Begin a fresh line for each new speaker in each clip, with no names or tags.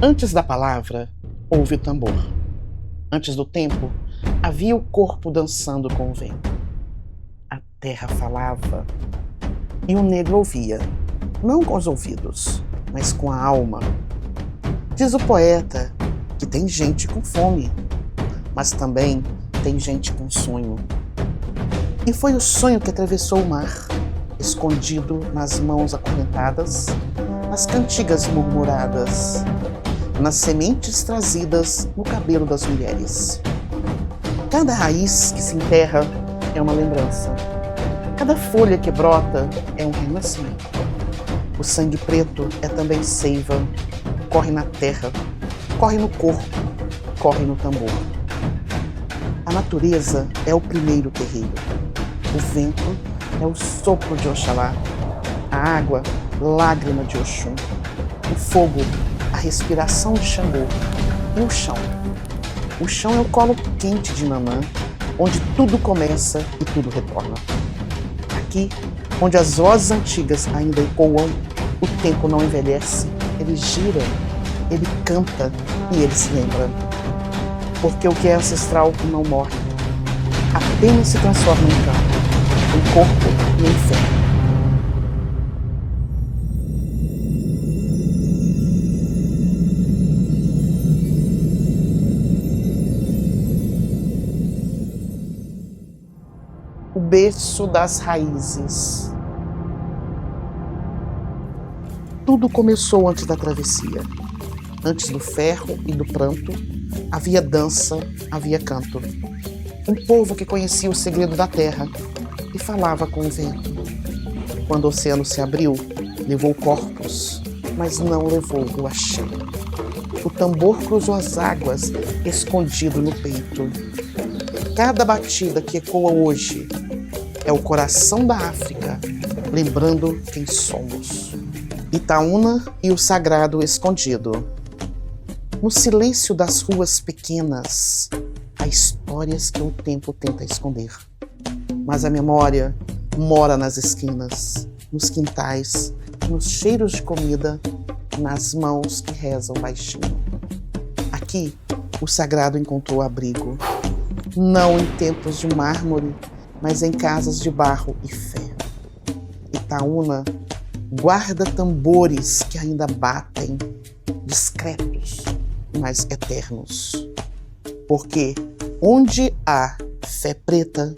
Antes da palavra, houve o tambor. Antes do tempo, havia o corpo dançando com o vento. A terra falava e o negro ouvia, não com os ouvidos, mas com a alma. Diz o poeta que tem gente com fome, mas também tem gente com sonho. E foi o sonho que atravessou o mar, escondido nas mãos acorrentadas, nas cantigas murmuradas, nas sementes trazidas no cabelo das mulheres. Cada raiz que se enterra é uma lembrança. Cada folha que brota é um renascimento. O sangue preto é também seiva, corre na terra, corre no corpo, corre no tambor. A natureza é o primeiro terreiro. O vento é o sopro de Oxalá. A água, lágrima de Oxum. O fogo, a respiração de Xangô. E o chão? O chão é o colo quente de Nanã, onde tudo começa e tudo retorna. Aqui, onde as vozes antigas ainda ecoam, o tempo não envelhece, ele gira, ele canta e ele se lembra. Porque o que é ancestral não morre, apenas se transforma em canto, em corpo e em fé. O berço das raízes. Tudo começou antes da travessia. Antes do ferro e do pranto, havia dança, havia canto. Um povo que conhecia o segredo da terra e falava com o vento. Quando o oceano se abriu, levou corpos, mas não levou o axé. O tambor cruzou as águas, escondido no peito. Cada batida que ecoa hoje é o coração da África, lembrando quem somos. Itaúna e o sagrado escondido. No silêncio das ruas pequenas, há histórias que o tempo tenta esconder. Mas a memória mora nas esquinas, nos quintais, nos cheiros de comida, nas mãos que rezam baixinho. Aqui, o sagrado encontrou abrigo, não em templos de mármore, mas em casas de barro e ferro. Itaúna guarda tambores que ainda batem, discretos, mas eternos. Porque onde há fé preta,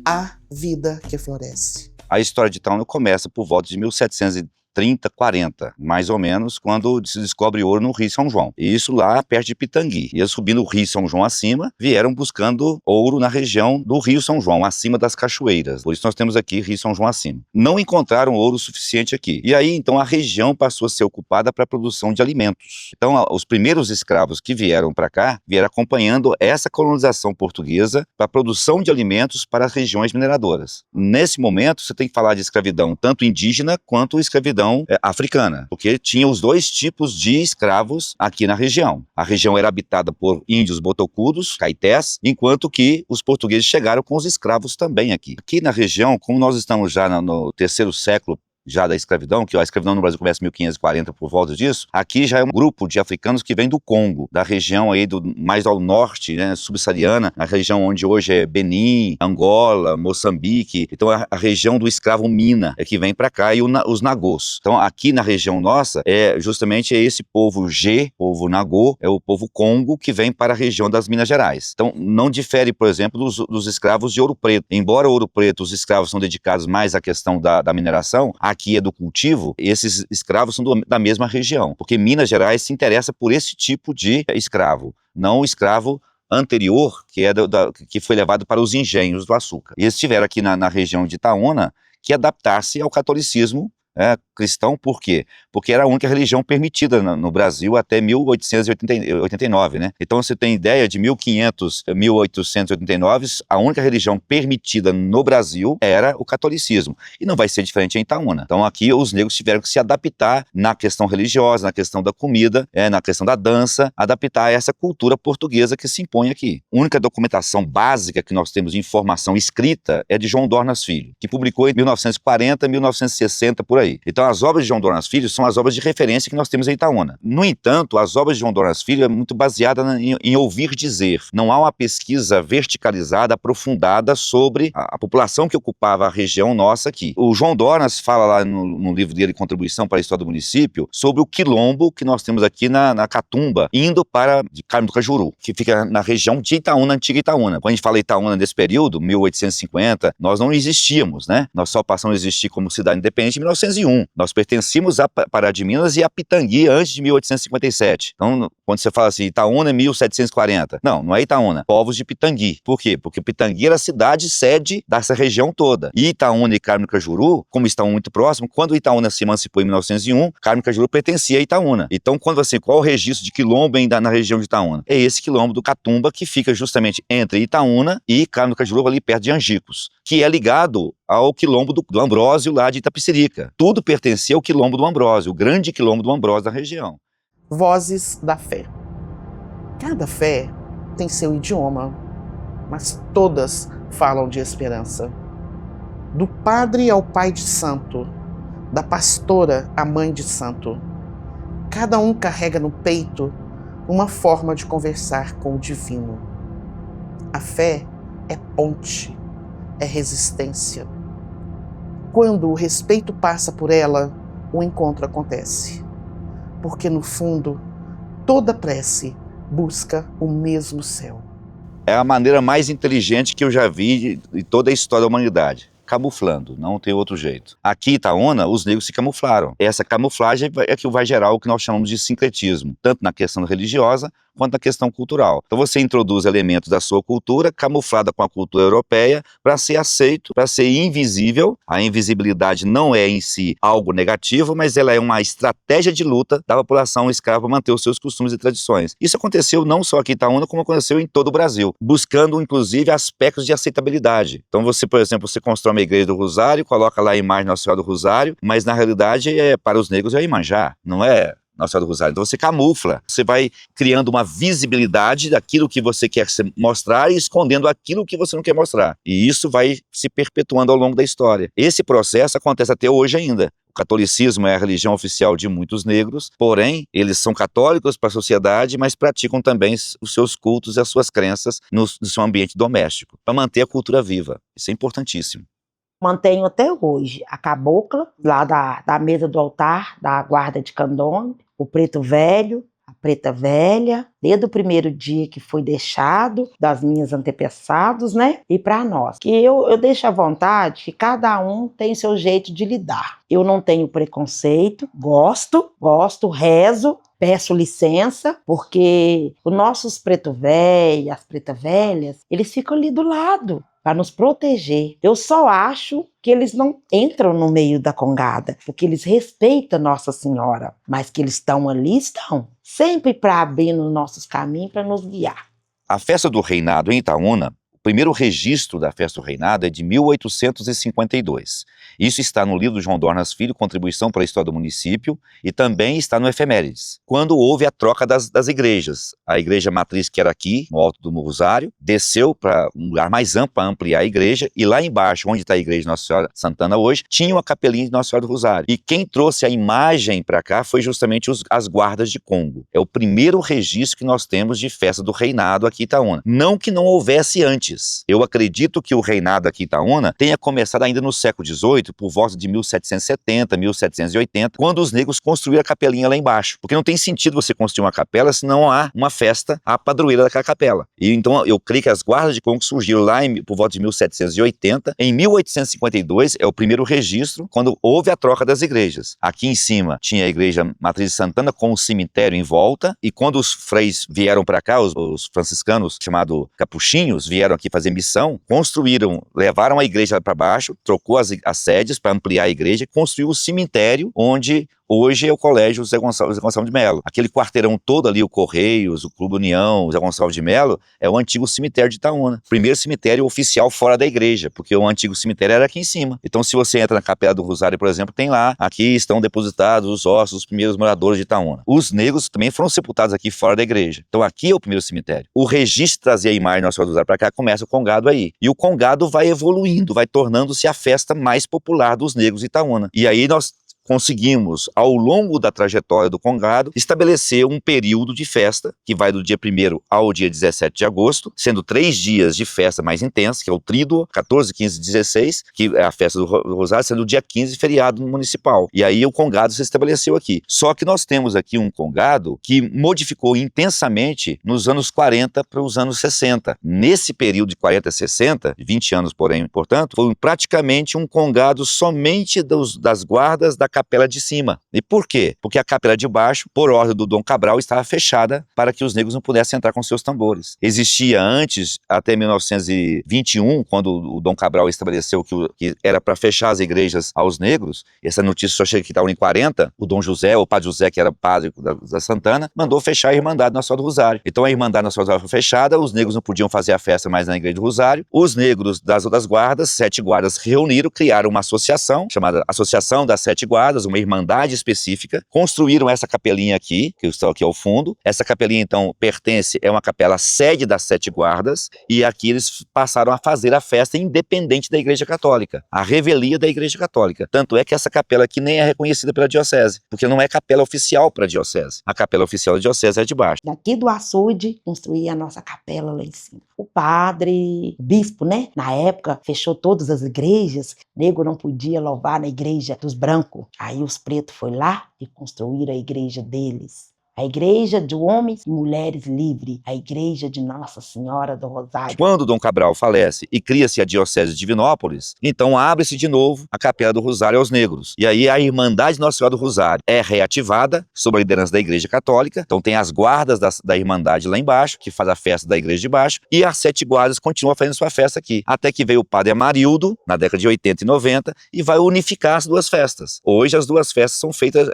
há vida que floresce.
A história de Itaúna começa por volta de 1730, 40, mais ou menos, quando se descobre ouro no Rio São João. E isso lá perto de Pitangui. E eles subindo o Rio São João acima, vieram buscando ouro na região do Rio São João, acima das cachoeiras. Por isso nós temos aqui Rio São João acima. Não encontraram ouro suficiente aqui. E aí, então, a região passou a ser ocupada para a produção de alimentos. Então, os primeiros escravos que vieram para cá, vieram acompanhando essa colonização portuguesa para a produção de alimentos para as regiões mineradoras. Nesse momento, você tem que falar de escravidão tanto indígena quanto escravidão africana, porque tinha os dois tipos de escravos aqui na região. A região era habitada por índios botocudos, caetés, enquanto que os portugueses chegaram com os escravos também aqui. Aqui na região, como nós estamos já no terceiro século já da escravidão, que a escravidão no Brasil começa em 1540 por volta disso, aqui já é um grupo de africanos que vem do Congo, da região aí mais ao norte, né, subsaariana, a região onde hoje é Benin, Angola, Moçambique. Então a região do escravo Mina é que vem para cá, e os Nagôs. Então aqui na região nossa justamente esse povo G, povo Nagô, é o povo Congo que vem para a região das Minas Gerais. Então não difere, por exemplo, dos escravos de Ouro Preto. Embora Ouro Preto os escravos são dedicados mais à questão da mineração, aqui é do cultivo, esses escravos são da mesma região, porque Minas Gerais se interessa por esse tipo de escravo, não o escravo anterior, que foi levado para os engenhos do açúcar. Eles tiveram aqui na região de Itaúna que adaptar-se ao catolicismo cristão. Por quê? Porque era a única religião permitida no Brasil até 1889, né? Então você tem ideia de 1500 a 1889, a única religião permitida no Brasil era o catolicismo. E não vai ser diferente em Itaúna. Então aqui os negros tiveram que se adaptar na questão religiosa, na questão da comida, na questão da dança, adaptar a essa cultura portuguesa que se impõe aqui. A única documentação básica que nós temos de informação escrita é de João Dornas Filho, que publicou em 1940, 1960, por aí. Então as obras de João Dornas Filho são as obras de referência que nós temos em Itaúna. No entanto, as obras de João Dornas Filho é muito baseada em ouvir dizer. Não há uma pesquisa verticalizada, aprofundada sobre a população que ocupava a região nossa aqui. O João Dornas fala lá no livro dele, Contribuição para a História do Município, sobre o quilombo que nós temos aqui na Catumba, indo para de Carmo do Cajuru, que fica na região de Itaúna, antiga Itaúna. Quando a gente fala Itaúna nesse período, 1850, nós não existíamos, né? Nós só passamos a existir como cidade independente em 1901. Nós pertencíamos a Pará de Minas e a Pitangui antes de 1857. Então, quando você fala assim, Itaúna é 1740. Não é Itaúna. Povos de Pitangui. Por quê? Porque Pitangui era a cidade sede dessa região toda. E Itaúna e Carmo do Cajuru, como estão muito próximos, quando Itaúna se emancipou em 1901, Carmo do Cajuru pertencia a Itaúna. Então, quando assim, qual é o registro de quilombo ainda na região de Itaúna? É esse quilombo do Catumba, que fica justamente entre Itaúna e Carmo do Cajuru, ali perto de Angicos, que é ligado ao quilombo do Ambrósio lá de Itapecerica. Tudo pertencia ao quilombo do Ambrósio, o grande quilombo do Ambrósio da região.
Vozes da fé. Cada fé tem seu idioma, mas todas falam de esperança. Do padre ao pai de santo, da pastora à mãe de santo, cada um carrega no peito uma forma de conversar com o divino. A fé é ponte, é resistência. Quando o respeito passa por ela, o encontro acontece. Porque no fundo, toda prece busca o mesmo céu.
É a maneira mais inteligente que eu já vi de toda a história da humanidade. Camuflando, não tem outro jeito. Aqui em Itaúna, os negros se camuflaram. Essa camuflagem é que vai gerar o que nós chamamos de sincretismo, tanto na questão religiosa quanto na questão cultural. Então você introduz elementos da sua cultura, camuflada com a cultura europeia, para ser aceito, para ser invisível. A invisibilidade não é em si algo negativo, mas ela é uma estratégia de luta da população escrava para manter os seus costumes e tradições. Isso aconteceu não só aqui em Itaúna, como aconteceu em todo o Brasil, buscando inclusive aspectos de aceitabilidade. Então você, por exemplo, você constrói uma igreja do Rosário, coloca lá a imagem Nossa Senhora do Rosário, mas na realidade para os negros é Iemanjá, não é Nossa Senhora do Rosário. Então você camufla, você vai criando uma visibilidade daquilo que você quer mostrar e escondendo aquilo que você não quer mostrar. E isso vai se perpetuando ao longo da história. Esse processo acontece até hoje ainda. O catolicismo é a religião oficial de muitos negros, porém, eles são católicos para a sociedade, mas praticam também os seus cultos e as suas crenças no seu ambiente doméstico, para manter a cultura viva. Isso é importantíssimo.
Mantenho até hoje a cabocla, lá da mesa do altar, da guarda de candomblé, o preto velho, a preta velha, desde o primeiro dia que foi deixado, das minhas antepassados, né? E para nós. Que eu deixo à vontade que cada um tem seu jeito de lidar. Eu não tenho preconceito, gosto, rezo, peço licença, porque os nossos preto velho, as preta velhas, eles ficam ali do lado para nos proteger. Eu só acho que eles não entram no meio da congada, porque eles respeitam Nossa Senhora, mas que eles estão ali, estão, sempre para abrir nos nossos caminhos, para nos guiar.
A festa do reinado em Itaúna, o primeiro registro da festa do reinado é de 1852. Isso está no livro do João Dornas Filho, Contribuição para a História do Município, e também está no Efemérides, quando houve a troca das igrejas. A igreja matriz, que era aqui, no Alto do Rosário, desceu para um lugar mais amplo para ampliar a igreja, e lá embaixo, onde está a igreja de Nossa Senhora Santana hoje, tinha uma capelinha de Nossa Senhora do Rosário. E quem trouxe a imagem para cá foi justamente as guardas de Congo. É o primeiro registro que nós temos de festa do reinado aqui em Itaúna. Não que não houvesse antes. Eu acredito que o reinado aqui em Itaúna tenha começado ainda no século XVIII, por volta de 1770, 1780, quando os negros construíram a capelinha lá embaixo. Porque não tem sentido você construir uma capela se não há uma festa à padroeira daquela capela. E então eu creio que as guardas de Congo surgiram lá por volta de 1780. Em 1852 é o primeiro registro, quando houve a troca das igrejas. Aqui em cima tinha a igreja Matriz de Santana com um cemitério em volta, e quando os freis vieram para cá, os franciscanos, chamados capuchinhos, vieram aqui fazer missão, construíram, levaram a igreja para baixo, trocou as sedes para ampliar a igreja, construiu o cemitério onde hoje é o Colégio Zé Gonçalves de Melo. Aquele quarteirão todo ali, o Correios, o Clube União, o Zé Gonçalves de Melo, é o antigo cemitério de Itaúna. Primeiro cemitério oficial fora da igreja, porque o antigo cemitério era aqui em cima. Então, se você entra na Capela do Rosário, por exemplo, tem lá, aqui estão depositados os ossos dos primeiros moradores de Itaúna. Os negros também foram sepultados aqui fora da igreja. Então, aqui é o primeiro cemitério. O registro de trazer a imagem Nossa Senhora do Rosário para cá começa o congado aí. E o congado vai evoluindo, vai tornando-se a festa mais popular dos negros de Itaúna. E aí nós conseguimos, ao longo da trajetória do Congado, estabelecer um período de festa, que vai do dia 1º ao dia 17 de agosto, sendo 3 dias de festa mais intensa, que é o Tríduo, 14, 15 e 16, que é a festa do Rosário, sendo o dia 15 feriado municipal. E aí o Congado se estabeleceu aqui. Só que nós temos aqui um Congado que modificou intensamente nos anos 40 para os anos 60. Nesse período de 40 a 60, 20 anos, porém, portanto, foi praticamente um Congado somente das guardas da capela de cima. E por quê? Porque a capela de baixo, por ordem do Dom Cabral, estava fechada para que os negros não pudessem entrar com seus tambores. Existia antes, até 1921, quando o Dom Cabral estabeleceu que era para fechar as igrejas aos negros, essa notícia só chega que estava em 40, o Dom José, o Padre José, que era padre da Santana, mandou fechar a Irmandade Nossa Senhora do Rosário. Então a Irmandade Nossa Senhora do Rosário foi fechada, os negros não podiam fazer a festa mais na igreja do Rosário, os negros das outras guardas, 7 guardas, reuniram, criaram uma associação, chamada Associação das 7 Guardas, uma irmandade específica, construíram essa capelinha aqui, que está aqui ao fundo. Essa capelinha, então, é uma capela sede das 7 guardas, e aqui eles passaram a fazer a festa independente da Igreja Católica, a revelia da Igreja Católica. Tanto é que essa capela aqui nem é reconhecida pela diocese, porque não é capela oficial para a diocese. A capela oficial da diocese é de baixo.
Daqui do açude, construí a nossa capela lá em cima. O padre, o bispo, né? Na época, fechou todas as igrejas. Negro não podia louvar na igreja dos brancos. Aí os pretos foram lá e construíram a igreja deles. A igreja de homens e mulheres livres, a igreja de Nossa Senhora do Rosário.
Quando Dom Cabral falece e cria-se a diocese de Divinópolis, então abre-se de novo a capela do Rosário aos negros. E aí a Irmandade Nossa Senhora do Rosário é reativada sob a liderança da Igreja Católica. Então tem as guardas da Irmandade lá embaixo, que faz a festa da igreja de baixo, e as 7 guardas continuam fazendo sua festa aqui. Até que veio o padre Amarildo, na década de 80 e 90, e vai unificar as duas festas. Hoje as duas festas são feitas,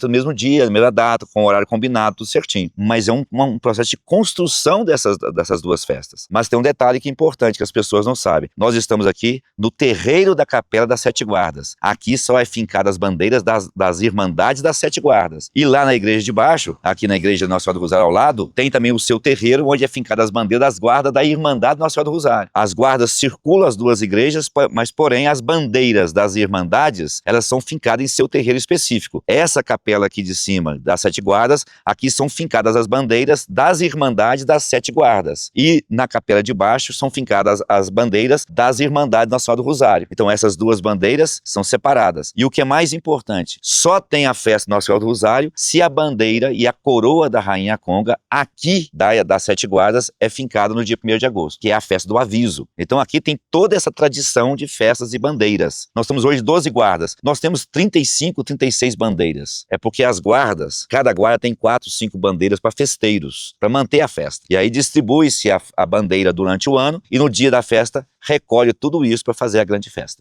no mesmo dia, na mesma data, com horário combinado, tudo certinho. Mas é um processo de construção dessas duas festas. Mas tem um detalhe que é importante, que as pessoas não sabem. Nós estamos aqui no terreiro da capela das 7 guardas. Aqui só é fincada as bandeiras das Irmandades das 7 guardas. E lá na igreja de baixo, aqui na igreja Nossa Senhora do Rosário ao lado, tem também o seu terreiro, onde é fincada as bandeiras das guardas da Irmandade Nossa Senhora do Rosário. As guardas circulam as duas igrejas, mas porém as bandeiras das Irmandades, elas são fincadas em seu terreiro específico. Essa capela aqui de cima, das 7 guardas, aqui são fincadas as bandeiras das Irmandades das 7 guardas. E na capela de baixo são fincadas as bandeiras das Irmandades Nossa Senhora do Rosário. Então essas duas bandeiras são separadas. E o que é mais importante, só tem a festa Nossa Senhora do Rosário se a bandeira e a coroa da Rainha Conga aqui das 7 guardas é fincada no dia 1º de agosto, que é a festa do aviso. Então aqui tem toda essa tradição de festas e bandeiras. Nós temos hoje 12 guardas. Nós temos 35, 36 bandeiras. É porque as guardas, cada guarda tem 4, 5 bandeiras para festeiros, para manter a festa. E aí distribui-se a bandeira durante o ano e no dia da festa recolhe tudo isso para fazer a grande festa.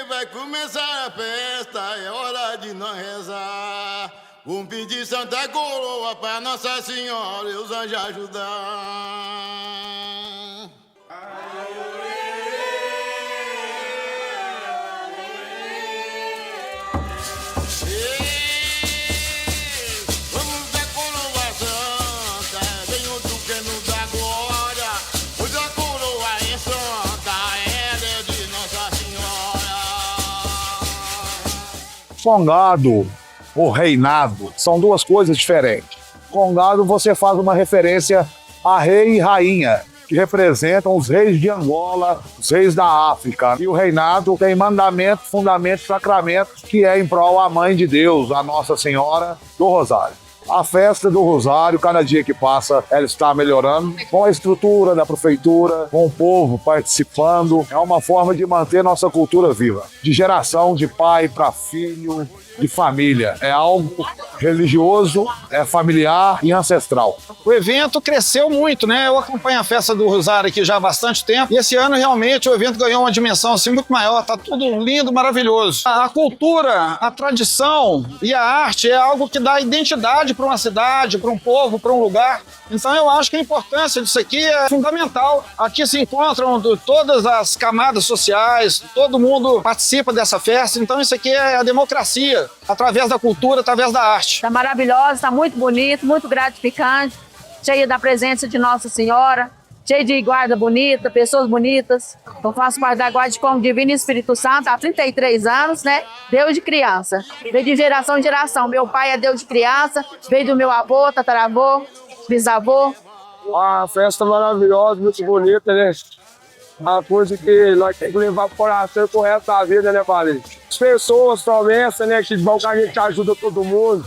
Vai começar a festa, é hora de nós rezar. Vamos pedir Santa Coroa para Nossa Senhora e os anjos ajudar.
Congado ou reinado são duas coisas diferentes. Congado você faz uma referência a rei e rainha, que representam os reis de Angola, os reis da África. E o reinado tem mandamento, fundamento, sacramento, que é em prol à Mãe de Deus, a Nossa Senhora do Rosário. A festa do Rosário, cada dia que passa, ela está melhorando, com a estrutura da prefeitura, com o povo participando. É uma forma de manter nossa cultura viva, de geração de pai para filho, de família. É algo religioso, é familiar e ancestral.
O evento cresceu muito, né? Eu acompanho a festa do Rosário aqui já há bastante tempo e esse ano realmente o evento ganhou uma dimensão assim muito maior, tá tudo lindo, maravilhoso. A cultura, a tradição e a arte é algo que dá identidade para uma cidade, para um povo, para um lugar. Então eu acho que a importância disso aqui é fundamental. Aqui se encontram todas as camadas sociais, todo mundo participa dessa festa, então isso aqui é a democracia, através da cultura, através da arte.
Está maravilhosa, está muito bonito, muito gratificante, cheia da presença de Nossa Senhora, cheio de guarda bonita, pessoas bonitas. Eu faço parte da Guarda de Como Divino e Espírito Santo há 33 anos, né? Deus de criança. Veio de geração em geração. Meu pai é Deus de criança, veio do meu avô, tataravô, bisavô.
Uma festa maravilhosa, muito bonita, né? Uma coisa que nós temos que levar pro coração pro resto da vida, né, padre? As pessoas, promessas, né? Que vão que a gente ajuda todo mundo.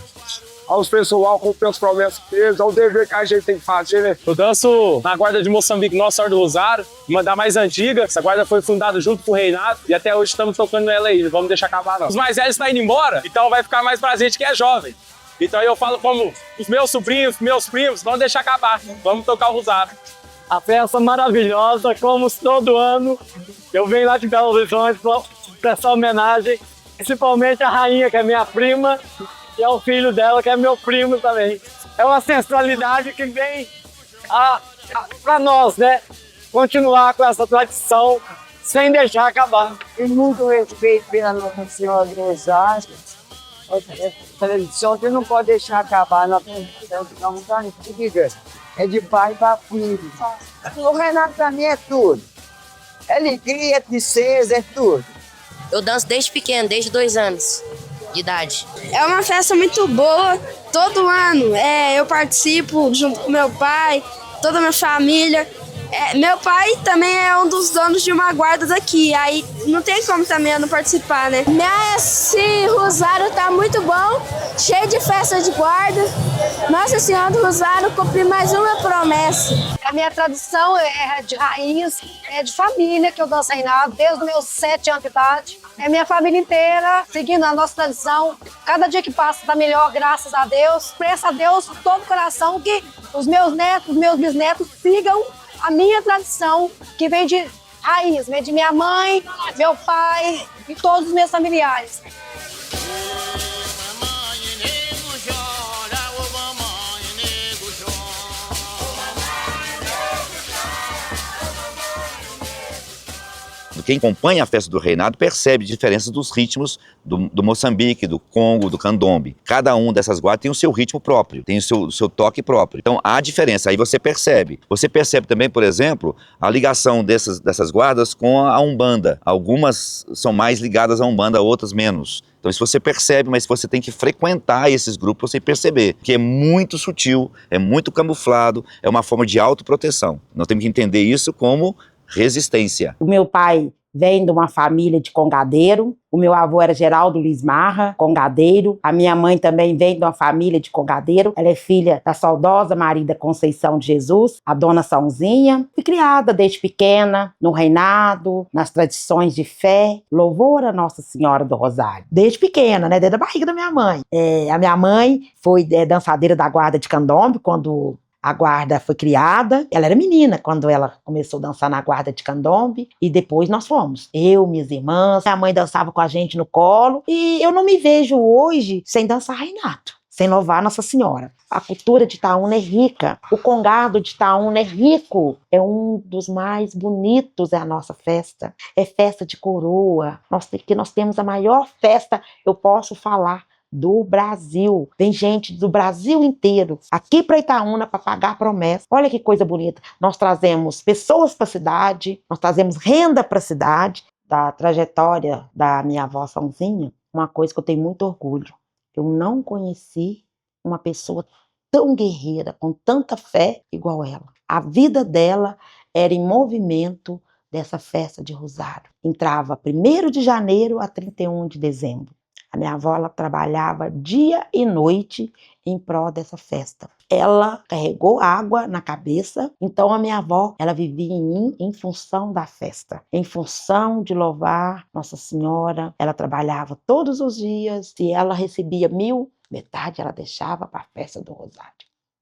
Aos pessoal cumprir as promessas deles, é o dever que a gente tem que fazer, né?
Eu danço na Guarda de Moçambique, Nossa Senhora do Rosário, uma da mais antiga. Essa guarda foi fundada junto com o Reinado e até hoje estamos tocando nela aí, não vamos deixar acabar não. Os mais velhos estão indo embora, então vai ficar mais pra gente que é jovem. Então eu falo como os meus sobrinhos, meus primos, vamos deixar acabar, vamos tocar o Rosário.
A festa maravilhosa, como todo ano, eu venho lá de Belo Horizonte para prestar homenagem, principalmente a rainha, que é minha prima, e ao filho dela, que é meu primo também. É uma ancestralidade que vem para nós, né? Continuar com essa tradição sem deixar acabar.
E muito respeito pela Nossa Senhora do Rosário. A tradição você não pode deixar acabar na tradição antiga. É de pai para filho. O Renato para mim é tudo. Ele cria, tristeza, é tudo.
Eu danço desde pequeno, desde 2 anos de idade.
É uma festa muito boa, todo ano eu participo junto com meu pai, toda a minha família. Meu pai também é um dos donos de uma guarda daqui, aí não tem como também eu não participar, né? Esse Rosário tá muito bom, cheio de festa de guarda. Nossa Senhora do Rosário cumprir mais uma promessa.
A minha tradição é de raiz, é de família, que eu danço reinado desde os meus 7 anos de idade. É minha família inteira, seguindo a nossa tradição. Cada dia que passa está melhor, graças a Deus. Peço a Deus com todo o coração que os meus netos, meus bisnetos sigam a minha tradição, que vem de raiz, vem de minha mãe, meu pai e todos os meus familiares.
Quem acompanha a festa do Reinado percebe diferenças dos ritmos do Moçambique, do Congo, do Candombe. Cada um dessas guardas tem o seu ritmo próprio, tem o seu toque próprio. Então há diferença, aí você percebe. Você percebe também, por exemplo, a ligação dessas guardas com a Umbanda. Algumas são mais ligadas à Umbanda, outras menos. Então isso você percebe, mas você tem que frequentar esses grupos para você perceber que é muito sutil, é muito camuflado, é uma forma de autoproteção. Nós temos que entender isso como resistência.
O meu pai vem de uma família de congadeiro. O meu avô era Geraldo Luiz Marra, congadeiro. A minha mãe também vem de uma família de congadeiro. Ela é filha da saudosa Maria da Conceição de Jesus, a dona Sãozinha. Fui criada desde pequena no reinado, nas tradições de fé. Louvor a Nossa Senhora do Rosário. Desde pequena, né? Desde a barriga da minha mãe. A minha mãe foi dançadeira da Guarda de Candombe quando a guarda foi criada. Ela era menina quando ela começou a dançar na Guarda de Candombe e depois nós fomos. Eu, minhas irmãs, a mãe dançava com a gente no colo e eu não me vejo hoje sem dançar reinato, sem louvar Nossa Senhora. A cultura de Itaúna é rica, o congado de Itaúna é rico, é um dos mais bonitos, é a nossa festa. É festa de coroa, nós temos a maior festa, eu posso falar, do Brasil. Vem gente do Brasil inteiro aqui para Itaúna para pagar a promessa. Olha que coisa bonita. Nós trazemos pessoas para a cidade, nós trazemos renda para a cidade. Da trajetória da minha avó Sãozinha, uma coisa que eu tenho muito orgulho. Eu não conheci uma pessoa tão guerreira, com tanta fé igual ela. A vida dela era em movimento dessa festa de Rosário. Entrava 1º de janeiro a 31 de dezembro. A minha avó, ela trabalhava dia e noite em prol dessa festa. Ela carregou água na cabeça, então a minha avó, ela vivia em função da festa, em função de louvar Nossa Senhora. Ela trabalhava todos os dias e ela recebia 1.000, metade ela deixava para a festa do Rosário.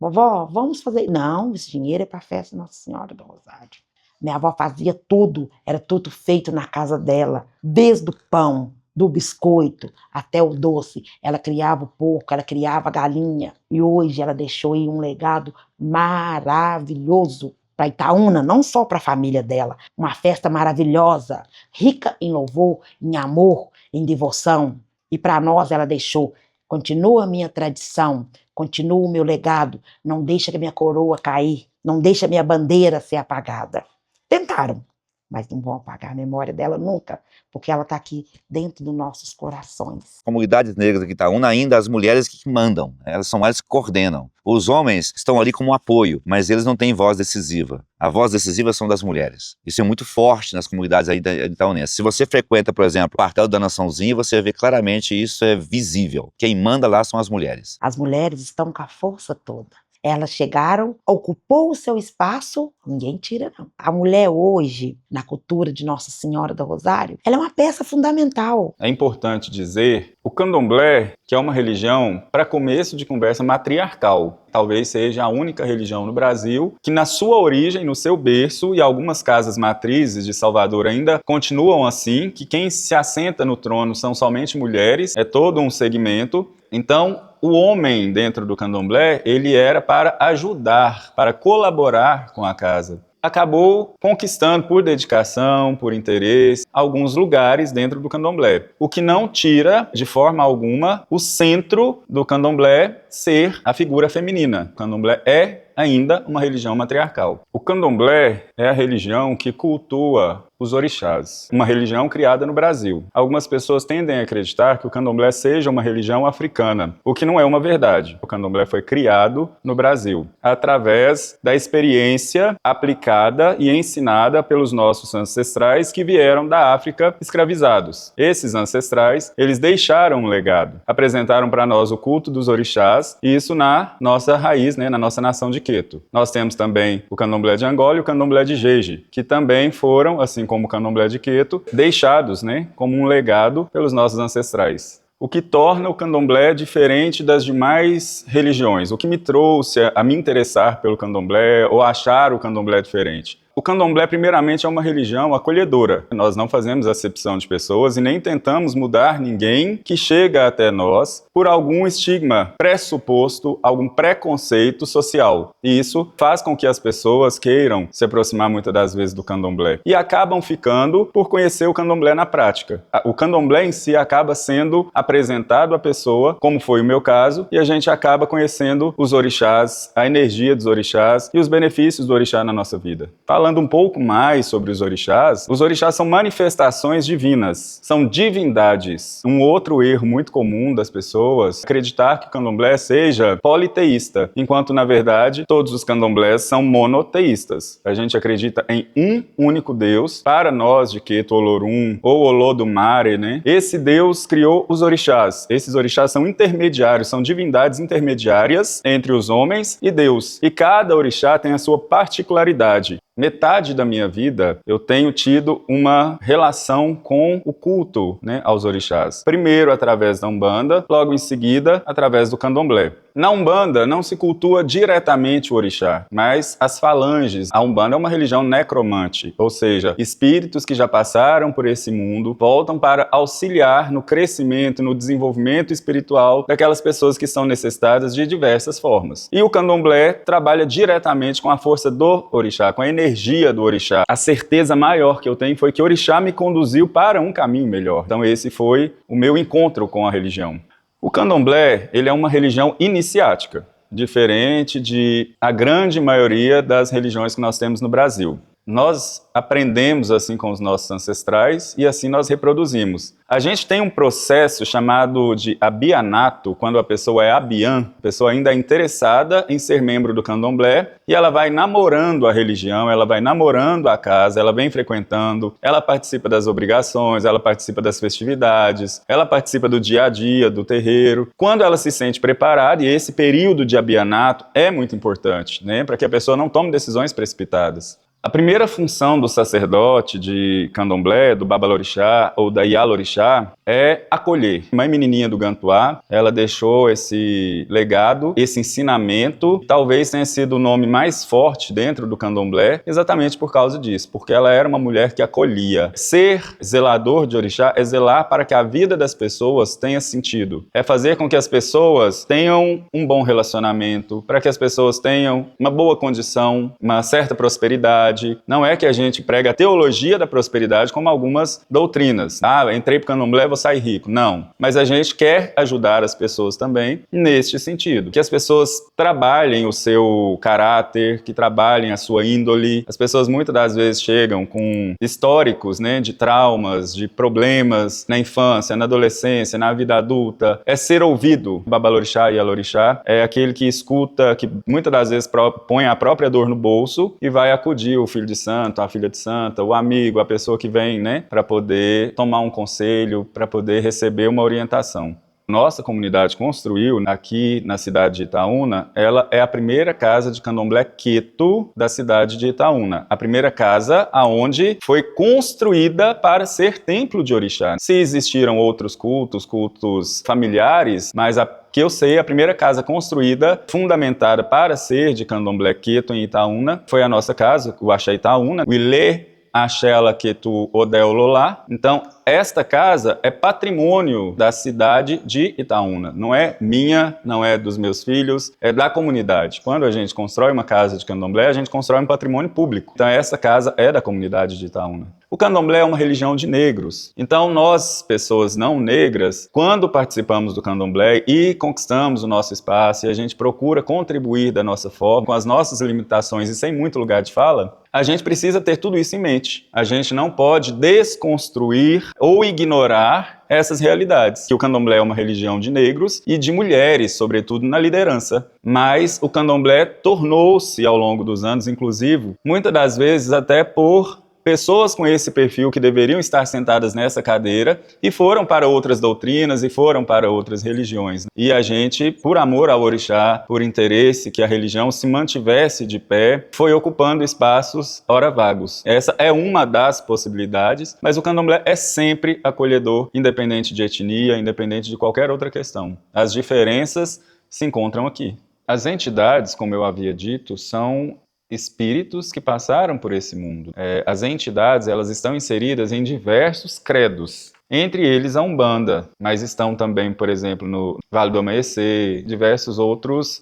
Vovó, vamos fazer... Não, esse dinheiro é para a festa Nossa Senhora do Rosário. Minha avó fazia tudo, era tudo feito na casa dela, desde o pão, do biscoito até o doce. Ela criava o porco, ela criava a galinha. E hoje ela deixou aí um legado maravilhoso para Itaúna, não só para a família dela. Uma festa maravilhosa, rica em louvor, em amor, em devoção. E para nós ela deixou continua a minha tradição, continua o meu legado, não deixa que a minha coroa cair, não deixa a minha bandeira ser apagada. Tentaram, mas não vão apagar a memória dela nunca, porque ela está aqui dentro dos nossos corações.
Comunidades negras aqui em Itaúna, ainda as mulheres que mandam, elas são elas que coordenam. Os homens estão ali como apoio, mas eles não têm voz decisiva. A voz decisiva são das mulheres. Isso é muito forte nas comunidades aí itaúnenses. Se você frequenta, por exemplo, o quartel da Naçãozinha, você vê claramente isso é visível. Quem manda lá são as mulheres.
As mulheres estão com a força toda. Elas chegaram, ocupou o seu espaço, ninguém tira não. A mulher hoje, na cultura de Nossa Senhora do Rosário, ela é uma peça fundamental.
É importante dizer, o candomblé, que é uma religião, para começo de conversa, matriarcal. Talvez seja a única religião no Brasil que na sua origem, no seu berço, e algumas casas matrizes de Salvador ainda continuam assim, que quem se assenta no trono são somente mulheres, é todo um segmento. Então, o homem dentro do candomblé, ele era para ajudar, para colaborar com a casa. Acabou conquistando por dedicação, por interesse, alguns lugares dentro do candomblé. O que não tira, de forma alguma, o centro do candomblé ser a figura feminina. O candomblé é ainda uma religião matriarcal. O candomblé é a religião que cultua os orixás, uma religião criada no Brasil. Algumas pessoas tendem a acreditar que o candomblé seja uma religião africana, o que não é uma verdade. O candomblé foi criado no Brasil, através da experiência aplicada e ensinada pelos nossos ancestrais que vieram da África escravizados. Esses ancestrais, eles deixaram um legado, apresentaram para nós o culto dos orixás, e isso na nossa raiz, né, na nossa nação de Queto. Nós temos também o candomblé de Angola e o candomblé de Jeje, que também foram, assim como o candomblé de Queto, deixados, né, como um legado pelos nossos ancestrais. O que torna o candomblé diferente das demais religiões, o que me trouxe a me interessar pelo candomblé ou achar o candomblé diferente. O candomblé, primeiramente, é uma religião acolhedora. Nós não fazemos acepção de pessoas e nem tentamos mudar ninguém que chega até nós por algum estigma pressuposto, algum preconceito social. E isso faz com que as pessoas queiram se aproximar muitas das vezes do candomblé e acabam ficando por conhecer o candomblé na prática. O candomblé em si acaba sendo apresentado à pessoa, como foi o meu caso, e a gente acaba conhecendo os orixás, a energia dos orixás e os benefícios do orixá na nossa vida. Falando um pouco mais sobre os orixás são manifestações divinas, são divindades. Um outro erro muito comum das pessoas é acreditar que o candomblé seja politeísta, enquanto, na verdade, todos os candomblés são monoteístas. A gente acredita em um único Deus. Para nós de Queto Olorum ou Olodumare, né? Esse Deus criou os orixás. Esses orixás são intermediários, são divindades intermediárias entre os homens e Deus. E cada orixá tem a sua particularidade. Metade da minha vida eu tenho tido uma relação com o culto, né, aos orixás. Primeiro através da Umbanda, logo em seguida através do candomblé. Na Umbanda não se cultua diretamente o orixá, mas as falanges. A Umbanda é uma religião necromante, ou seja, espíritos que já passaram por esse mundo voltam para auxiliar no crescimento, no desenvolvimento espiritual daquelas pessoas que são necessitadas de diversas formas. E o candomblé trabalha diretamente com a força do orixá, com a energia do orixá. A certeza maior que eu tenho foi que o orixá me conduziu para um caminho melhor. Então esse foi o meu encontro com a religião. O candomblé, ele é uma religião iniciática, diferente de a grande maioria das religiões que nós temos no Brasil. Nós aprendemos assim com os nossos ancestrais e assim nós reproduzimos. A gente tem um processo chamado de abianato, quando a pessoa é abiã, a pessoa ainda é interessada em ser membro do candomblé e ela vai namorando a religião, ela vai namorando a casa, ela vem frequentando, ela participa das obrigações, ela participa das festividades, ela participa do dia a dia, do terreiro. Quando ela se sente preparada, e esse período de abianato é muito importante, né, para que a pessoa não tome decisões precipitadas. A primeira função do sacerdote de candomblé, do babalorixá ou da ialorixá, é acolher. Mãe menininha do Gantuá, ela deixou esse legado, esse ensinamento, talvez tenha sido o nome mais forte dentro do candomblé, exatamente por causa disso, porque ela era uma mulher que acolhia. Ser zelador de orixá é zelar para que a vida das pessoas tenha sentido. É fazer com que as pessoas tenham um bom relacionamento, para que as pessoas tenham uma boa condição, uma certa prosperidade, prosperidade. Não é que a gente prega a teologia da prosperidade como algumas doutrinas. Entrei pro candomblé, vou sair rico. Não. Mas a gente quer ajudar as pessoas também neste sentido. Que as pessoas trabalhem o seu caráter, que trabalhem a sua índole. As pessoas muitas das vezes chegam com históricos, né, de traumas, de problemas na infância, na adolescência, na vida adulta. É ser ouvido. Babalorixá e Alorixá é aquele que escuta, que muitas das vezes põe a própria dor no bolso e vai acudir o filho de santo, a filha de santa, o amigo, a pessoa que vem, né, para poder tomar um conselho, para poder receber uma orientação. Nossa comunidade construiu aqui na cidade de Itaúna, ela é a primeira casa de candomblé queto da cidade de Itaúna. A primeira casa aonde foi construída para ser templo de orixá. Se existiram outros cultos familiares, mas que eu sei, a primeira casa construída, fundamentada para ser de candomblé queto em Itaúna, foi a nossa casa, o Axé Itaúna, o Ilê Axela Ketu Odel Lolá. Então, esta casa é patrimônio da cidade de Itaúna. Não é minha, não é dos meus filhos, é da comunidade. Quando a gente constrói uma casa de candomblé, a gente constrói um patrimônio público. Então, essa casa é da comunidade de Itaúna. O candomblé é uma religião de negros. Então, nós, pessoas não negras, quando participamos do candomblé e conquistamos o nosso espaço e a gente procura contribuir da nossa forma, com as nossas limitações e sem muito lugar de fala, a gente precisa ter tudo isso em mente. A gente não pode desconstruir ou ignorar essas realidades. Que o candomblé é uma religião de negros e de mulheres, sobretudo na liderança. Mas o candomblé tornou-se, ao longo dos anos, inclusive, muitas das vezes até por pessoas com esse perfil que deveriam estar sentadas nessa cadeira e foram para outras doutrinas e foram para outras religiões. E a gente, por amor ao orixá, por interesse que a religião se mantivesse de pé, foi ocupando espaços ora vagos. Essa é uma das possibilidades, mas o candomblé é sempre acolhedor, independente de etnia, independente de qualquer outra questão. As diferenças se encontram aqui. As entidades, como eu havia dito, são espíritos que passaram por esse mundo. As entidades, elas estão inseridas em diversos credos. Entre eles a Umbanda, mas estão também, por exemplo, no Vale do Amanhecer, diversas outras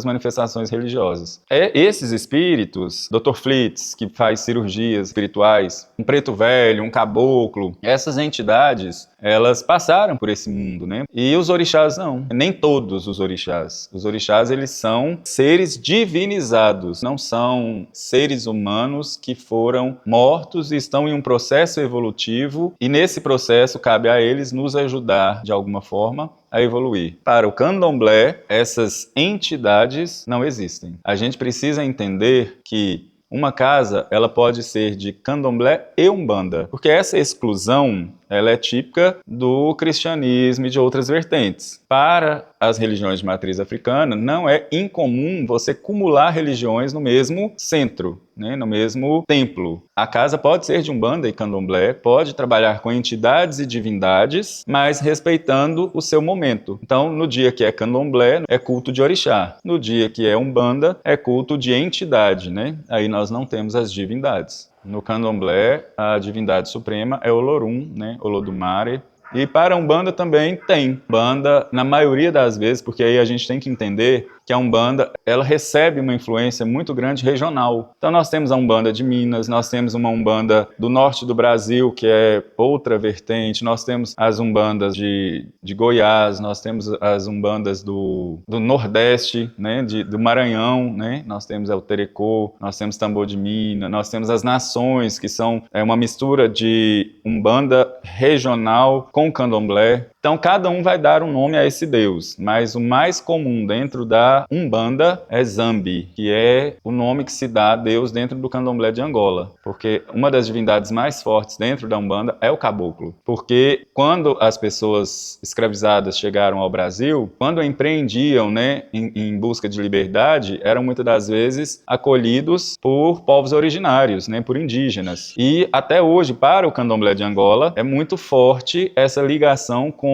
manifestações religiosas. Esses espíritos, Dr. Flitz, que faz cirurgias espirituais, um preto velho, um caboclo, essas entidades, elas passaram por esse mundo, né? E os orixás não, nem todos os orixás. Os orixás, eles são seres divinizados, não são seres humanos que foram mortos e estão em um processo evolutivo, e nesse processo cabe a eles nos ajudar de alguma forma a evoluir. Para o candomblé, essas entidades não existem. A gente precisa entender que uma casa, ela pode ser de candomblé e umbanda, porque essa exclusão, ela é típica do cristianismo e de outras vertentes. Para as religiões de matriz africana, não é incomum você cumular religiões no mesmo centro, né, no mesmo templo. A casa pode ser de umbanda e candomblé, pode trabalhar com entidades e divindades, mas respeitando o seu momento. Então, no dia que é candomblé, é culto de orixá. No dia que é umbanda, é culto de entidade, né? Aí nós não temos as divindades. No candomblé, a divindade suprema é Olorum, né? Olodumare. E para a Umbanda também tem. Umbanda, na maioria das vezes, porque aí a gente tem que entender que a Umbanda, ela recebe uma influência muito grande regional. Então nós temos a Umbanda de Minas, nós temos uma Umbanda do norte do Brasil, que é outra vertente, nós temos as Umbandas de Goiás, nós temos as Umbandas do Nordeste, né, do Maranhão, né, nós temos o Terecô, nós temos Tambor de Minas, nós temos as Nações, que são uma mistura de Umbanda regional com candomblé. Então cada um vai dar um nome a esse deus, mas o mais comum dentro da Umbanda é Zambi, que é o nome que se dá a Deus dentro do candomblé de Angola, porque uma das divindades mais fortes dentro da Umbanda é o caboclo, porque quando as pessoas escravizadas chegaram ao Brasil, quando empreendiam, né, em busca de liberdade, eram muitas das vezes acolhidos por povos originários, né, por indígenas. E até hoje, para o candomblé de Angola, é muito forte essa ligação com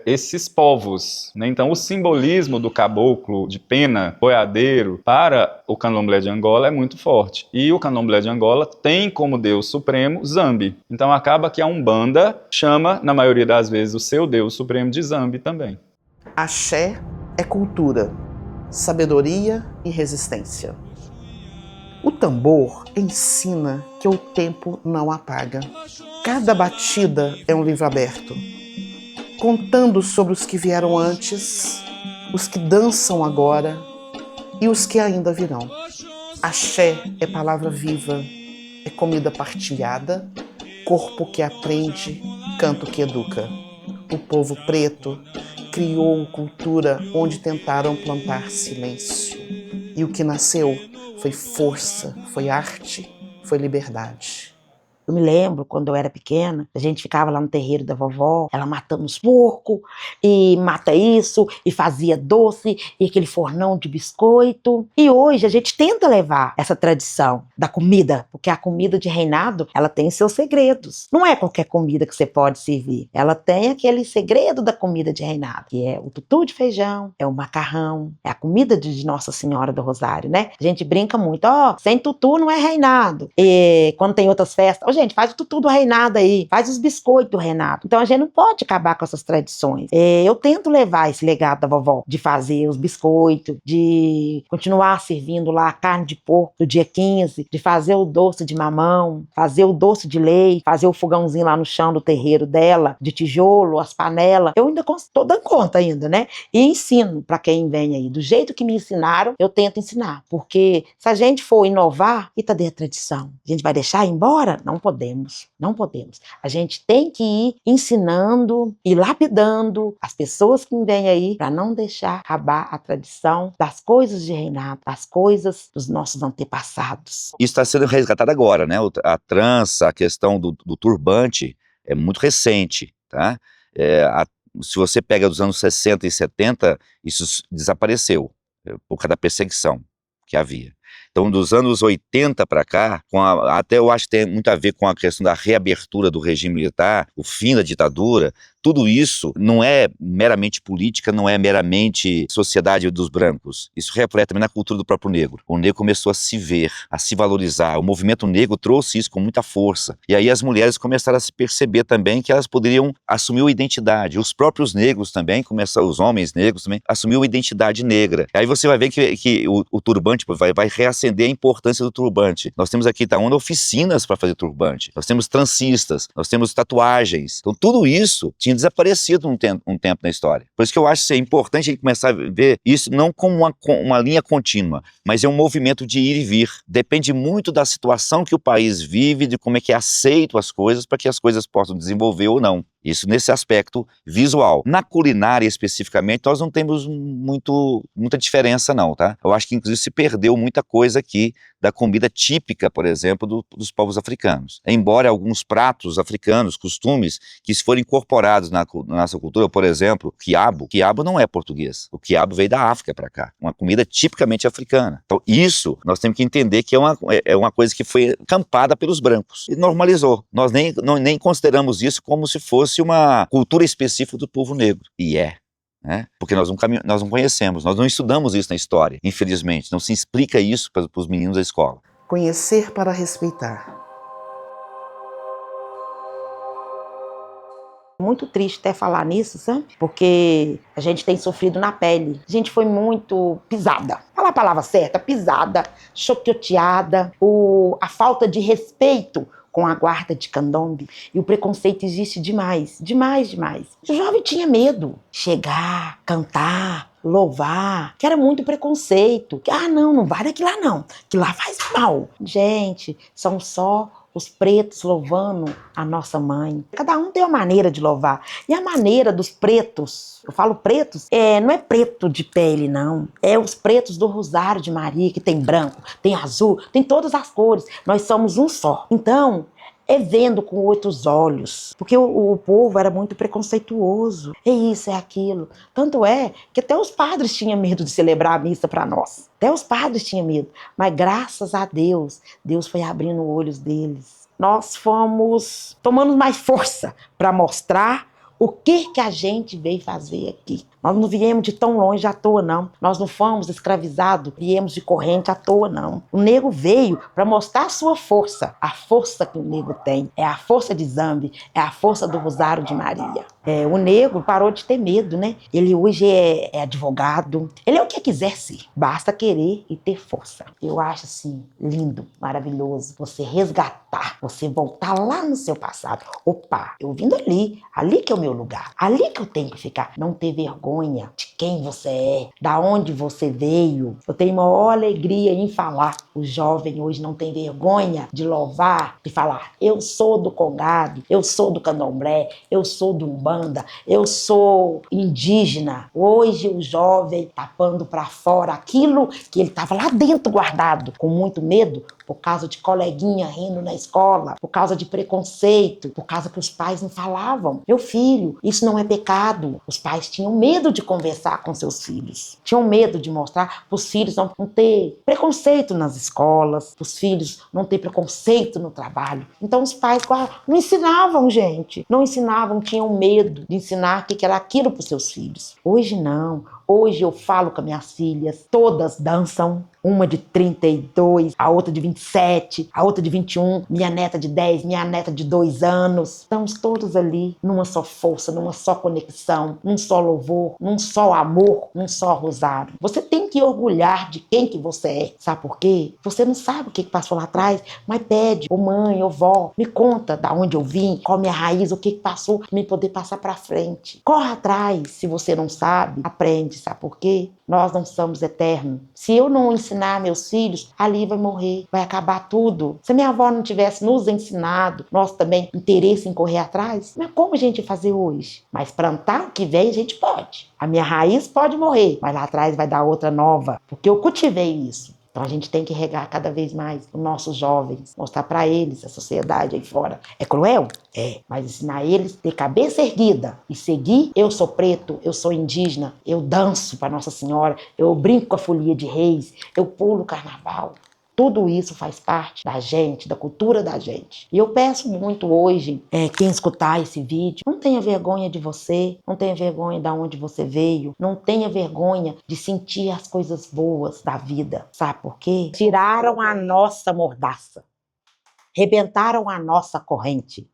esses povos, né? Então o simbolismo do caboclo de pena, boiadeiro, para o candomblé de Angola é muito forte. E o candomblé de Angola tem como deus supremo Zambi. Então acaba que a Umbanda chama, na maioria das vezes, o seu deus supremo de Zambi também.
Axé é cultura, sabedoria e resistência. O tambor ensina que o tempo não apaga. Cada batida é um livro aberto, contando sobre os que vieram antes, os que dançam agora e os que ainda virão. Axé é palavra viva, é comida partilhada, corpo que aprende, canto que educa. O povo preto criou cultura onde tentaram plantar silêncio. E o que nasceu foi força, foi arte, foi liberdade.
Eu me lembro, quando eu era pequena, a gente ficava lá no terreiro da vovó, ela matando os porcos, e mata isso, e fazia doce, e aquele fornão de biscoito. E hoje a gente tenta levar essa tradição da comida, porque a comida de reinado, ela tem seus segredos. Não é qualquer comida que você pode servir. Ela tem aquele segredo da comida de reinado, que é o tutu de feijão, é o macarrão, é a comida de Nossa Senhora do Rosário, né? A gente brinca muito, sem tutu não é reinado. E quando tem outras festas, gente, faz o tutu do reinado aí, faz os biscoitos do reinado. Então a gente não pode acabar com essas tradições. Eu tento levar esse legado da vovó, de fazer os biscoitos, de continuar servindo lá a carne de porco do dia 15, de fazer o doce de mamão, fazer o doce de leite, fazer o fogãozinho lá no chão do terreiro dela, de tijolo, as panelas. Eu ainda tô dando conta ainda, né? E ensino para quem vem aí. Do jeito que me ensinaram, eu tento ensinar. Porque se a gente for inovar, e cadê a tradição? A gente vai deixar ir embora? Não podemos, não podemos. A gente tem que ir ensinando e lapidando as pessoas que vêm aí para não deixar acabar a tradição das coisas de reinado, das coisas dos nossos antepassados.
Isso está sendo resgatado agora, né? A trança, a questão do turbante é muito recente, tá? Se você pega dos anos 60 e 70, isso desapareceu por causa da perseguição que havia. Então, dos anos 80 para cá, até eu acho que tem muito a ver com a questão da reabertura do regime militar, o fim da ditadura, tudo isso não é meramente política, não é meramente sociedade dos brancos. Isso reflete também na cultura do próprio negro. O negro começou a se ver, a se valorizar. O movimento negro trouxe isso com muita força. E aí as mulheres começaram a se perceber também que elas poderiam assumir uma identidade. Os próprios negros também, os homens negros também, assumiram uma identidade negra. Aí você vai ver que o turbante vai reacender a importância do turbante. Nós temos aqui, oficinas para fazer turbante. Nós temos trancistas, nós temos tatuagens. Então tudo isso tinha desaparecido um tempo na história. Por isso que eu acho que é importante a gente começar a ver isso não como uma linha contínua, mas é um movimento de ir e vir. Depende muito da situação que o país vive, de como é que é aceito as coisas, para que as coisas possam desenvolver ou não. Isso nesse aspecto visual. Na culinária, especificamente, nós não temos muita diferença não, tá? Eu acho que, inclusive, se perdeu muita coisa aqui da comida típica, por exemplo, dos povos africanos. Embora alguns pratos africanos, costumes, que se forem incorporados na nossa cultura, por exemplo, quiabo não é português. O quiabo veio da África para cá. Uma comida tipicamente africana. Então, isso nós temos que entender que é uma coisa que foi campada pelos brancos. E normalizou. Nós nem consideramos isso como se fosse uma cultura específica do povo negro. E né? Porque nós não conhecemos, nós não estudamos isso na história, infelizmente. Não se explica isso para os meninos da escola.
Conhecer para respeitar.
Muito triste até falar nisso, sabe? Porque a gente tem sofrido na pele. A gente foi muito pisada. Fala a palavra certa, pisada, choqueada, a falta de respeito com a guarda de candomblé. E o preconceito existe demais, demais, demais. O jovem tinha medo. Chegar, cantar, louvar, que era muito preconceito. Não vai daqui lá não, que lá faz mal. Gente, são só os pretos louvando a nossa mãe. Cada um tem uma maneira de louvar. E a maneira dos pretos, eu falo pretos, não é preto de pele, não. É os pretos do Rosário de Maria, que tem branco, tem azul, tem todas as cores. Nós somos um só. Então, vendo com outros olhos. Porque o povo era muito preconceituoso. É isso, é aquilo. Tanto é que até os padres tinham medo de celebrar a missa para nós. Até os padres tinham medo. Mas graças a Deus, Deus foi abrindo os olhos deles. Nós fomos tomando mais força para mostrar o que a gente veio fazer aqui. Nós não viemos de tão longe à toa, não. Nós não fomos escravizados, viemos de corrente à toa, não. O negro veio para mostrar a sua força. A força que o negro tem é a força de Zambi, é a força do Rosário de Maria. O negro parou de ter medo, né? Ele hoje é advogado. Ele é o que quiser ser. Basta querer e ter força. Eu acho assim, lindo, maravilhoso. Você resgatar, você voltar lá no seu passado. Opa, eu vindo ali que é o meu lugar. Ali que eu tenho que ficar. Não ter vergonha de quem você é, da onde você veio. Eu tenho maior alegria em falar. O jovem hoje não tem vergonha de louvar, de falar, eu sou do Congado, eu sou do Candomblé, eu sou do Umbanda, eu sou indígena. Hoje o jovem tapando para fora aquilo que ele estava lá dentro guardado, com muito medo, por causa de coleguinha rindo na escola, por causa de preconceito, por causa que os pais não falavam. Meu filho, isso não é pecado. Os pais tinham medo de conversar com seus filhos. Tinham medo de mostrar para os filhos não ter preconceito nas escolas, para os filhos não ter preconceito no trabalho. Então os pais não ensinavam, gente. Não ensinavam, tinham medo de ensinar o que era aquilo para os seus filhos. Hoje não. Hoje eu falo com minhas filhas, todas dançam. Uma de 32, a outra de 27, a outra de 21, minha neta de 10, minha neta de 2 anos. Estamos todos ali numa só força, numa só conexão, num só louvor, num só amor, num só rosário. Você tem que orgulhar de quem que você é. Sabe por quê? Você não sabe o que passou lá atrás, mas pede, ô mãe, ô vó, me conta da onde eu vim, qual a minha raiz, o que passou, para me poder passar para frente. Corra atrás, se você não sabe, aprende, sabe por quê? Nós não somos eternos. Se eu não ensinar meus filhos, ali vai morrer, vai acabar tudo. Se minha avó não tivesse nos ensinado, nós também, interesse em correr atrás, mas como a gente fazer hoje? Mas plantar o que vem, a gente pode. A minha raiz pode morrer, mas lá atrás vai dar outra nova, porque eu cultivei isso. Então a gente tem que regar cada vez mais os nossos jovens, mostrar para eles a sociedade aí fora. É cruel? É, mas ensinar eles a ter cabeça erguida e seguir. Eu sou preto, eu sou indígena, eu danço para Nossa Senhora, eu brinco com a folia de reis, eu pulo o carnaval. Tudo isso faz parte da gente, da cultura da gente. E eu peço muito hoje, quem escutar esse vídeo, não tenha vergonha de você, não tenha vergonha de onde você veio, não tenha vergonha de sentir as coisas boas da vida. Sabe por quê? Tiraram a nossa mordaça, rebentaram a nossa corrente.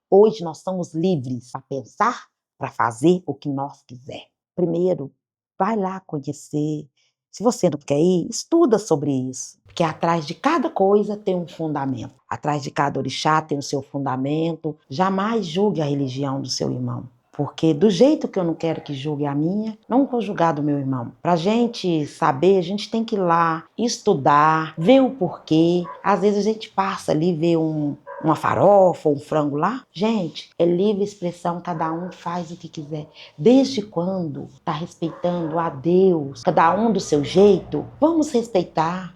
Hoje nós somos livres para pensar, para fazer o que nós quiser. Primeiro, vai lá conhecer. Se você não quer ir, estuda sobre isso. Porque atrás de cada coisa tem um fundamento. Atrás de cada orixá tem o seu fundamento. Jamais julgue a religião do seu irmão. Porque do jeito que eu não quero que julgue a minha, não vou julgar do meu irmão. Pra gente saber, a gente tem que ir lá, estudar, ver o porquê. Às vezes a gente passa ali, vê uma farofa ou um frango lá. Gente, é livre expressão, cada um faz o que quiser. Desde quando tá respeitando a Deus, cada um do seu jeito, vamos respeitar,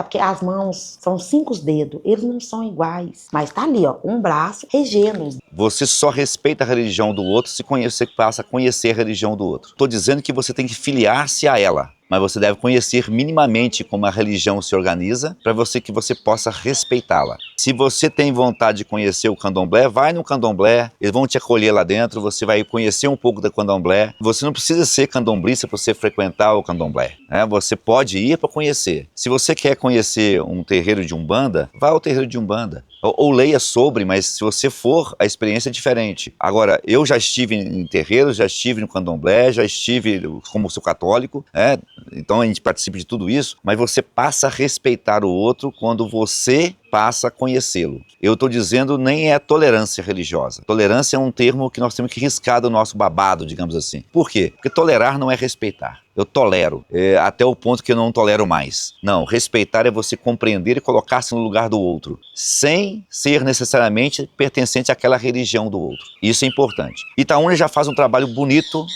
porque as mãos são 5 dedos, eles não são iguais. Mas tá ali, ó, um braço regendo.
Você só respeita a religião do outro se você passa a conhecer a religião do outro. Estou dizendo que você tem que filiar-se a ela, mas você deve conhecer minimamente como a religião se organiza para que você possa respeitá-la. Se você tem vontade de conhecer o candomblé, vai no candomblé, eles vão te acolher lá dentro, você vai conhecer um pouco do candomblé. Você não precisa ser candomblista para você frequentar o candomblé, né? Você pode ir para conhecer. Se você quer conhecer um terreiro de Umbanda, vá ao terreiro de Umbanda. Ou leia sobre, mas se você for, a experiência é diferente. Agora, eu já estive em terreiros, já estive no candomblé, já estive como sou católico, né? Então a gente participa de tudo isso, mas você passa a respeitar o outro quando você passa a conhecê-lo. Eu estou dizendo, nem é tolerância religiosa. Tolerância é um termo que nós temos que riscar do nosso babado, digamos assim. Por quê? Porque tolerar não é respeitar. Eu tolero, até o ponto que eu não tolero mais. Não, respeitar é você compreender e colocar-se no lugar do outro, sem ser necessariamente pertencente àquela religião do outro. Isso é importante. Itaúna já faz um trabalho bonito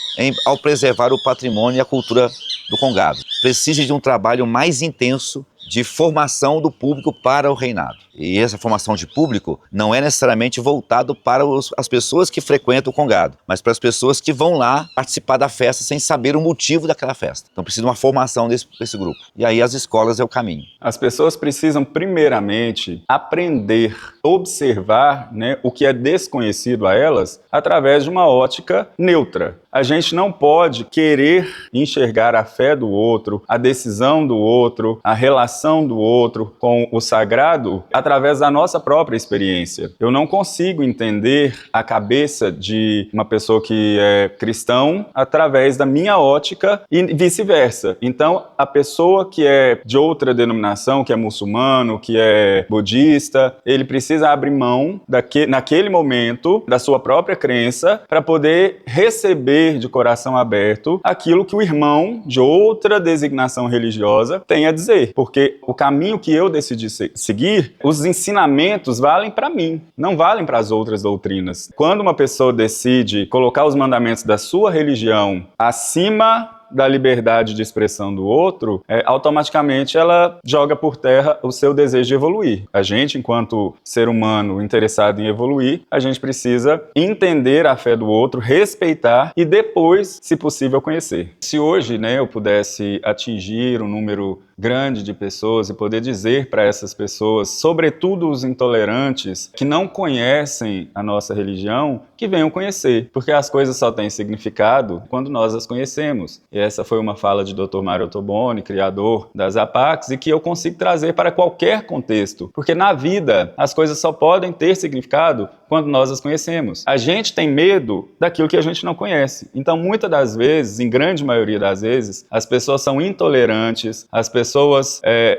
ao preservar o patrimônio e a cultura do Congado. Precisa de um trabalho mais intenso de formação do público para o reinado. E essa formação de público não é necessariamente voltado para as pessoas que frequentam o Congado, mas para as pessoas que vão lá participar da festa sem saber o motivo daquela festa. Então precisa de uma formação desse grupo. E aí as escolas é o caminho.
As pessoas precisam primeiramente aprender, observar, né, o que é desconhecido a elas através de uma ótica neutra. A gente não pode querer enxergar a fé do outro, a decisão do outro, a relação do outro com o sagrado através da nossa própria experiência. Eu não consigo entender a cabeça de uma pessoa que é cristão através da minha ótica e vice-versa. Então, a pessoa que é de outra denominação, que é muçulmano, que é budista, ele precisa abrir mão naquele momento da sua própria crença para poder receber de coração aberto aquilo que o irmão de outra designação religiosa tem a dizer. Porque o caminho que eu decidi seguir, os ensinamentos valem para mim, não valem para as outras doutrinas. Quando uma pessoa decide colocar os mandamentos da sua religião acima da liberdade de expressão do outro, automaticamente ela joga por terra o seu desejo de evoluir. A gente, enquanto ser humano interessado em evoluir, a gente precisa entender a fé do outro, respeitar e depois, se possível, conhecer. Se hoje, eu pudesse atingir um número grande de pessoas e poder dizer para essas pessoas, sobretudo os intolerantes, que não conhecem a nossa religião, que venham conhecer, porque as coisas só têm significado quando nós as conhecemos. E essa foi uma fala de Dr. Mário Ottoboni, criador das APACs, e que eu consigo trazer para qualquer contexto, porque na vida as coisas só podem ter significado quando nós as conhecemos. A gente tem medo daquilo que a gente não conhece. Então, muitas das vezes, em grande maioria das vezes, as pessoas são intolerantes, as pessoas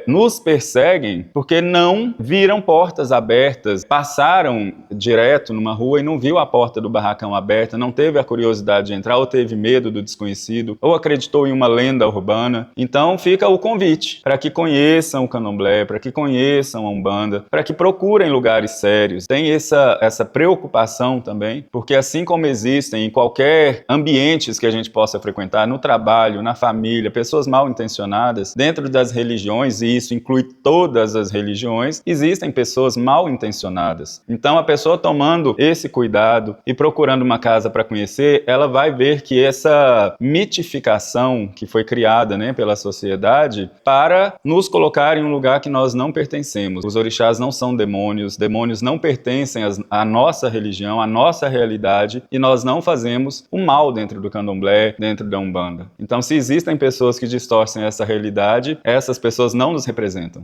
nos perseguem porque não viram portas abertas, passaram direto numa rua e não viu a porta do barracão aberta, não teve a curiosidade de entrar, ou teve medo do desconhecido, ou acreditou em uma lenda urbana. Então fica o convite para que conheçam o candomblé, para que conheçam a Umbanda, para que procurem lugares sérios. Tem essa preocupação também, porque assim como existem em qualquer ambientes que a gente possa frequentar, no trabalho, na família, pessoas mal intencionadas, dentro das religiões, e isso inclui todas as religiões, existem pessoas mal intencionadas. Então a pessoa tomando esse cuidado e procurando uma casa para conhecer, ela vai ver que essa mitificação que foi criada, pela sociedade para nos colocar em um lugar que nós não pertencemos. Os orixás não são demônios não pertencem à nossa religião, à nossa realidade, e nós não fazemos o mal dentro do candomblé, dentro da Umbanda. Então, se existem pessoas que distorcem essa realidade, essas pessoas não nos representam.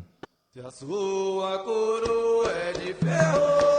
Se a sua coroa é de ferro,